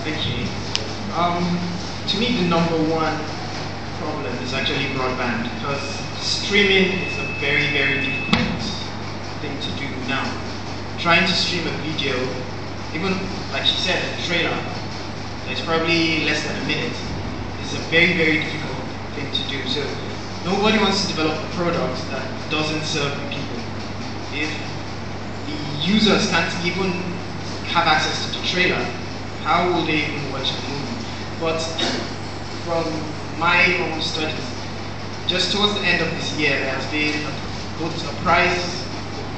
Okay. To me, the number one problem is actually broadband, because streaming is a very, very difficult thing to do now. Trying to stream a video, even like she said, a trailer, it's probably less than a minute. It's a very, very difficult thing to do. So nobody wants to develop a product that doesn't serve the people. If the users can't even have access to the trailer, how will they even watch the movie? But from my own studies, just towards the end of this year, there has been both a price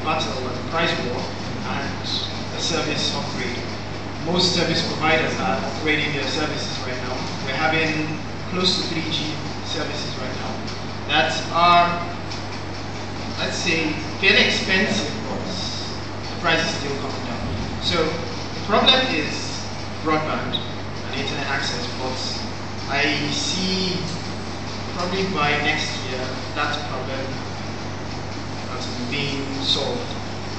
battle, a price war, and a service upgrade. Most service providers are upgrading their services right now. We're having close to 3G services right now that are, let's say, fairly expensive, but the price is still coming down. So the problem is broadband and internet access, but I see probably by next year that problem has been solved.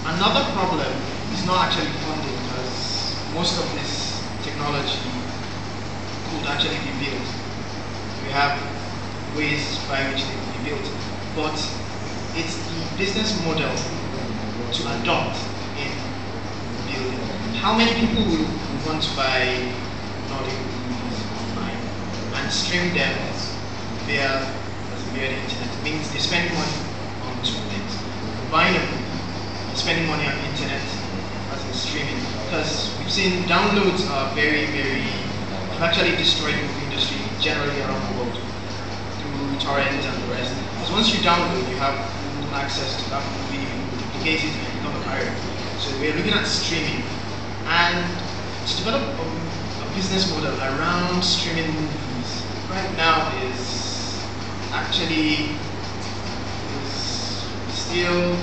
Another problem is not actually funding, because most of this technology could actually be built. We have ways by which they could be built, but it's the business model to adopt in building. How many people will want to buy Nollywood movies online and stream them via the internet? It means they spend money on two things: buying a movie, spending money on internet, as in streaming. Because we've seen downloads are very, very, have actually destroyed the movie industry generally around the world through torrent and the rest. Because once you download, you have access to that movie, duplicate it, and become a pirate. So we're looking at streaming, and to develop a business model around streaming movies right now is actually still.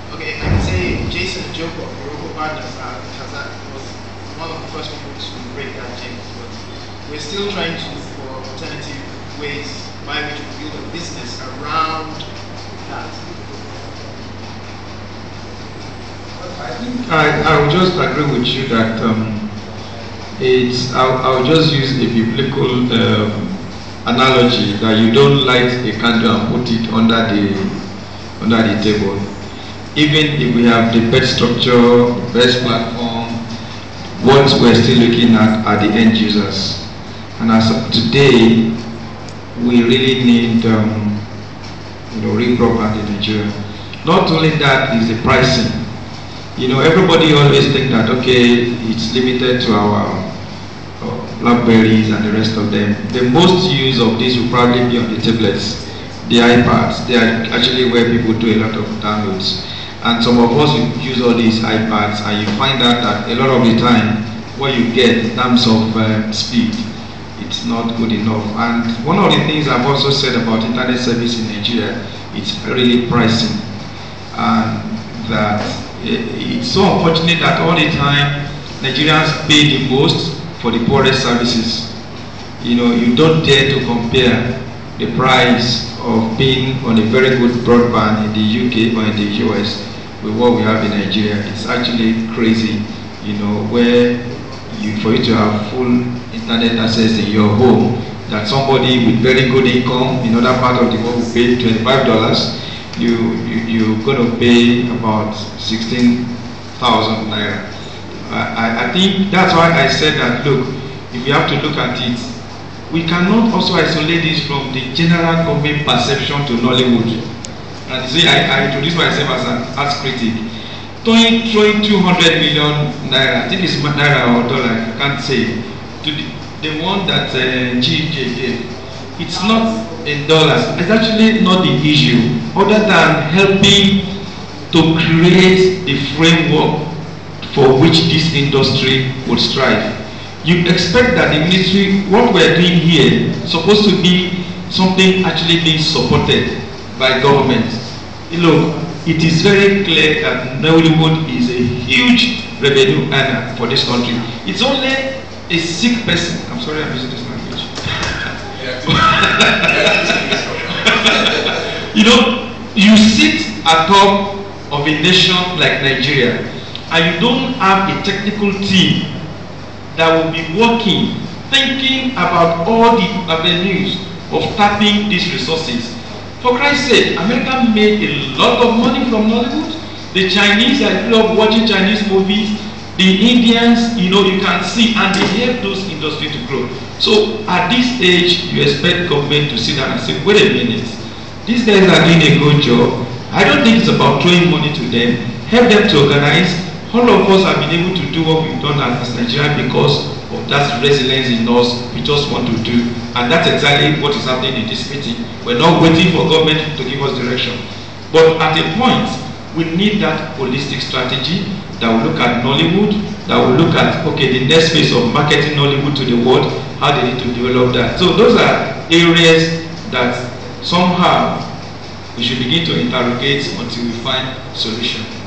Okay, I can say Jason and Joko, Yoroko partners, because that was one of the first people to break that chain. But we're still trying to look for alternative ways by which we build a business around that. I would just agree with you that I'll just use a biblical analogy that you don't light a candle and put it under the table. Even if we have the best structure, best platform, what we're still looking at are the end users. And as of today, we really need real broadband in Nigeria. Not only that is the pricing. Everybody always think that, okay, it's limited to our Blackberries and the rest of them. The most use of this will probably be on the tablets, the iPads. They are actually where people do a lot of downloads. And some of us use all these iPads, and you find out that a lot of the time, what you get in terms of speed, it's not good enough. And one of the things I've also said about internet service in Nigeria, it's really pricing. And that it's so unfortunate that all the time, Nigerians pay the most for the poorest services. You don't dare to compare the price of being on a very good broadband in the UK or in the US with what we have in Nigeria. It's actually crazy, where for you to have full internet access in your home, that somebody with very good income in other part of the world will pay $25, you're going to pay about 16,000 naira. I think that's why I said that, look, if you have to look at it, we cannot also isolate this from the general government perception to Nollywood. And see, I introduced myself as an arts critic. Throwing 200 million naira, I think it's naira or dollar, I can't say, to the one that GJ gave. It's not in dollars. It's actually not the issue, other than helping to create the framework for which this industry would strive. You expect that the ministry, what we're doing here, supposed to be something actually being supported by government. Look, it is very clear that Nollywood is a huge revenue earner for this country. It's only a sick person. I'm sorry I'm using this language. You sit atop of a nation like Nigeria, and you don't have a technical team that will be working, thinking about all the avenues of tapping these resources. For Christ's sake, America made a lot of money from Nollywood. The Chinese, I grew up watching Chinese movies. The Indians, you know, you can see, and they help those industries to grow. So at this age, you expect government to sit down and say, wait a minute, these guys are doing a good job. I don't think it's about throwing money to them. Help them to organize. All of us have been able to do what we've done as Nigeria because of that resilience in us. We just want to do. And that's exactly what is happening in this meeting. We're not waiting for government to give us direction. But at a point, we need that holistic strategy that will look at Nollywood, that will look at, okay, the next phase of marketing Nollywood to the world, how they need to develop that. So those are areas that somehow we should begin to interrogate until we find solution.